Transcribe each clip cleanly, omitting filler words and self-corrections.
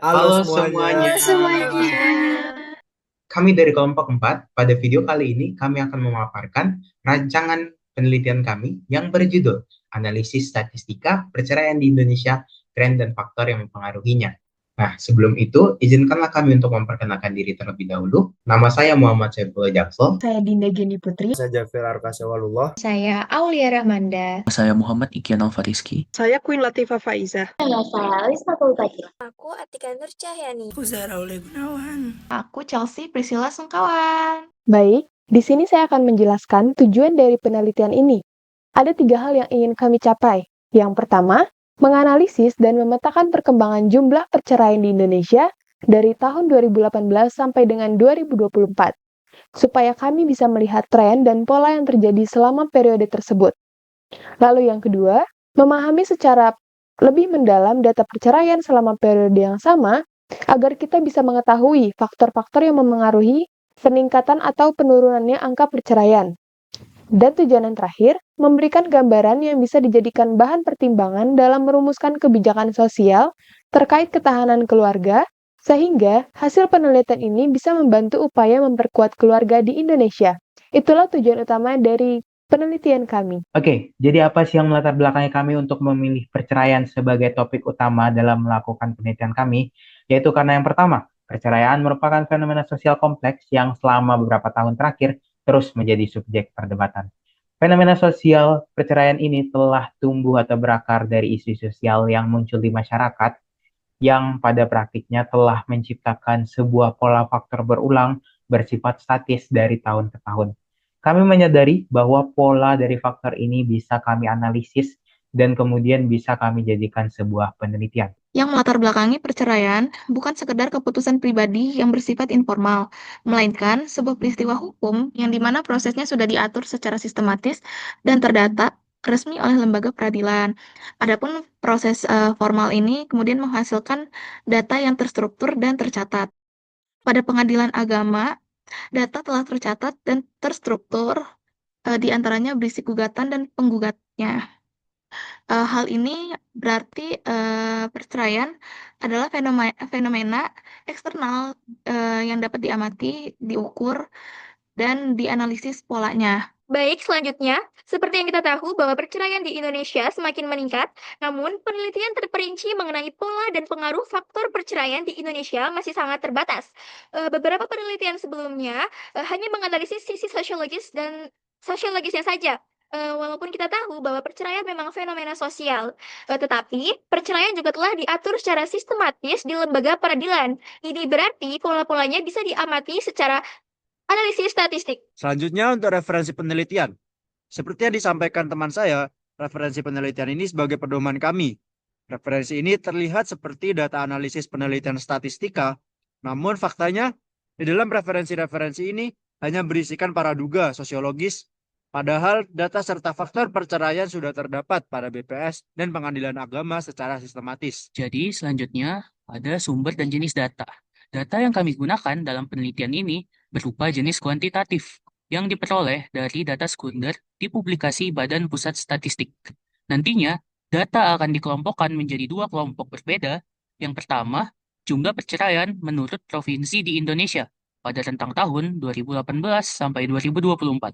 Halo Halo semuanya. semuanya, Halo semuanya. kami dari kelompok 4. Pada video kali ini kami akan memaparkan rancangan penelitian kami yang berjudul Analisis Statistika Perceraian di Indonesia, Tren dan Faktor yang Mempengaruhinya. Nah, sebelum itu, izinkanlah kami untuk memperkenalkan diri terlebih dahulu. Nama saya Muhammad Saifullah Jaksel. Saya Dinda Geni Putri. Saya Jafir Arkasewalullah. Saya Aulia Rahmanda. Saya Muhammad Ikyan Alfariski. Saya Queen Latifah Faiza. Saya Alisa Pulpakila. Aku Atika Nur Cahyani. Aku Zahra Oleh Gunawan. Aku Chelsea Priscilla Sungkawan. Baik, di sini saya akan menjelaskan tujuan dari penelitian ini. Ada 3 hal yang ingin kami capai. Yang pertama, menganalisis dan memetakan perkembangan jumlah perceraian di Indonesia dari tahun 2018 sampai dengan 2024, supaya kami bisa melihat tren dan pola yang terjadi selama periode tersebut. Lalu yang kedua, memahami secara lebih mendalam data perceraian selama periode yang sama, agar kita bisa mengetahui faktor-faktor yang memengaruhi peningkatan atau penurunannya angka perceraian. Dan tujuan yang terakhir, memberikan gambaran yang bisa dijadikan bahan pertimbangan dalam merumuskan kebijakan sosial terkait ketahanan keluarga, sehingga hasil penelitian ini bisa membantu upaya memperkuat keluarga di Indonesia. Itulah tujuan utama dari penelitian kami. Oke, jadi apa sih yang melatar belakangi kami untuk memilih perceraian sebagai topik utama dalam melakukan penelitian kami? Yaitu karena yang pertama, perceraian merupakan fenomena sosial kompleks yang selama beberapa tahun terakhir terus menjadi subjek perdebatan. Fenomena sosial perceraian ini telah tumbuh atau berakar dari isu sosial yang muncul di masyarakat yang pada praktiknya telah menciptakan sebuah pola faktor berulang bersifat statis dari tahun ke tahun. Kami menyadari bahwa pola dari faktor ini bisa kami analisis dan kemudian bisa kami jadikan sebuah penelitian. Yang melatar belakangi perceraian bukan sekedar keputusan pribadi yang bersifat informal, melainkan sebuah peristiwa hukum yang dimana prosesnya sudah diatur secara sistematis dan terdata resmi oleh lembaga peradilan. Adapun proses formal ini kemudian menghasilkan data yang terstruktur dan tercatat. Pada pengadilan agama, data telah tercatat dan terstruktur, di antaranya berisi gugatan dan penggugatnya. Hal ini berarti perceraian adalah fenomena eksternal yang dapat diamati, diukur, dan dianalisis polanya. Baik, selanjutnya, seperti yang kita tahu bahwa perceraian di Indonesia semakin meningkat, namun penelitian terperinci mengenai pola dan pengaruh faktor perceraian di Indonesia masih sangat terbatas. Beberapa penelitian sebelumnya hanya menganalisis sisi sosiologisnya saja. Walaupun kita tahu bahwa perceraian memang fenomena sosial, tetapi perceraian juga telah diatur secara sistematis di lembaga peradilan. Ini berarti pola-polanya bisa diamati secara analisis statistik. Selanjutnya untuk referensi penelitian. Seperti yang disampaikan teman saya, referensi penelitian ini sebagai pedoman kami. Referensi ini terlihat seperti data analisis penelitian statistika, namun faktanya di dalam referensi-referensi ini hanya berisikan paraduga sosiologis, padahal data serta faktor perceraian sudah terdapat pada BPS dan pengadilan agama secara sistematis. Jadi selanjutnya ada sumber dan jenis data. Data yang kami gunakan dalam penelitian ini berupa jenis kuantitatif yang diperoleh dari data sekunder di publikasi Badan Pusat Statistik. Nantinya, data akan dikelompokkan menjadi 2 kelompok berbeda. Yang pertama, jumlah perceraian menurut provinsi di Indonesia pada rentang tahun 2018 sampai 2024.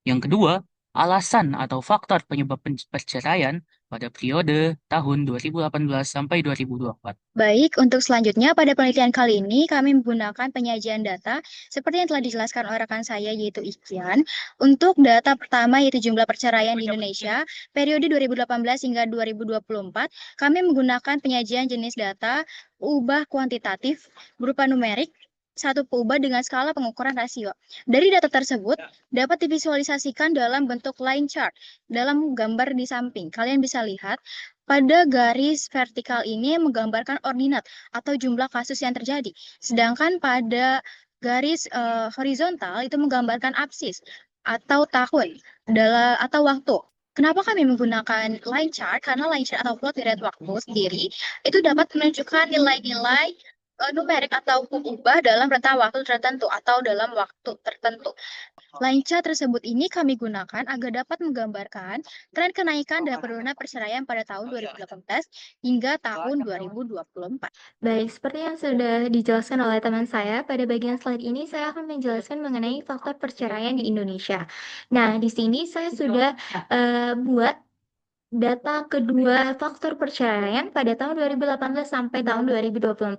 Yang kedua, alasan atau faktor penyebab perceraian pada periode tahun 2018 sampai 2024. Baik, untuk selanjutnya pada penelitian kali ini kami menggunakan penyajian data seperti yang telah dijelaskan oleh rekan saya yaitu Ikian. Untuk data pertama yaitu jumlah perceraian di Indonesia periode 2018 hingga 2024, kami menggunakan penyajian jenis data ubah kuantitatif berupa numerik, satu peubah dengan skala pengukuran rasio. Dari data tersebut dapat divisualisasikan dalam bentuk line chart. Dalam gambar di samping, kalian bisa lihat pada garis vertikal ini menggambarkan ordinat atau jumlah kasus yang terjadi. Sedangkan pada garis horizontal itu menggambarkan absis atau tahun atau waktu. Kenapa kami menggunakan line chart? Karena line chart atau plot period waktu sendiri itu dapat menunjukkan nilai-nilai numerik atau ubah dalam rentang waktu tertentu atau dalam waktu tertentu. Lensa tersebut ini kami gunakan agar dapat menggambarkan tren kenaikan dan penurunan perceraian pada tahun 2018 hingga tahun 2024. Baik, seperti yang sudah dijelaskan oleh teman saya, pada bagian slide ini saya akan menjelaskan mengenai faktor perceraian di Indonesia. Nah, di sini saya sudah buat data kedua faktor perceraian pada tahun 2018 sampai tahun 2024.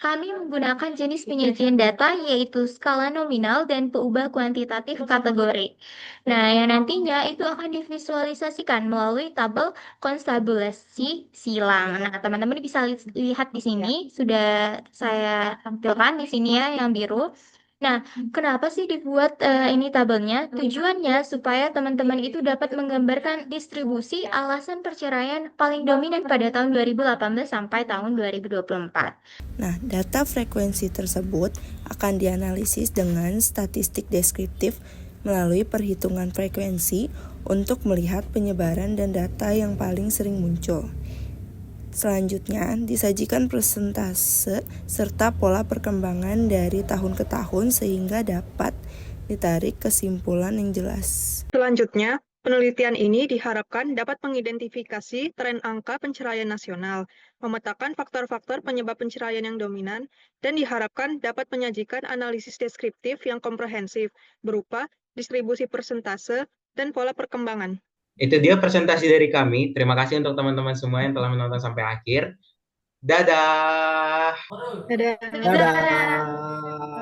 Kami menggunakan jenis penyajian data yaitu skala nominal dan peubah kuantitatif kategori. Nah, yang nantinya itu akan divisualisasikan melalui tabel konstabulasi silang. Nah, teman-teman bisa lihat di sini sudah saya tampilkan di sini ya yang biru. Nah, kenapa sih dibuat ini tabelnya? Tujuannya supaya teman-teman itu dapat menggambarkan distribusi alasan perceraian paling dominan pada tahun 2018 sampai tahun 2024. Nah, data frekuensi tersebut akan dianalisis dengan statistik deskriptif melalui perhitungan frekuensi untuk melihat penyebaran dan data yang paling sering muncul. Selanjutnya, disajikan persentase serta pola perkembangan dari tahun ke tahun sehingga dapat ditarik kesimpulan yang jelas. Selanjutnya, penelitian ini diharapkan dapat mengidentifikasi tren angka perceraian nasional, memetakan faktor-faktor penyebab perceraian yang dominan, dan diharapkan dapat menyajikan analisis deskriptif yang komprehensif berupa distribusi persentase dan pola perkembangan. Itu dia presentasi dari kami. Terima kasih untuk teman-teman semua yang telah menonton sampai akhir. Dadah! Dadah. Dadah.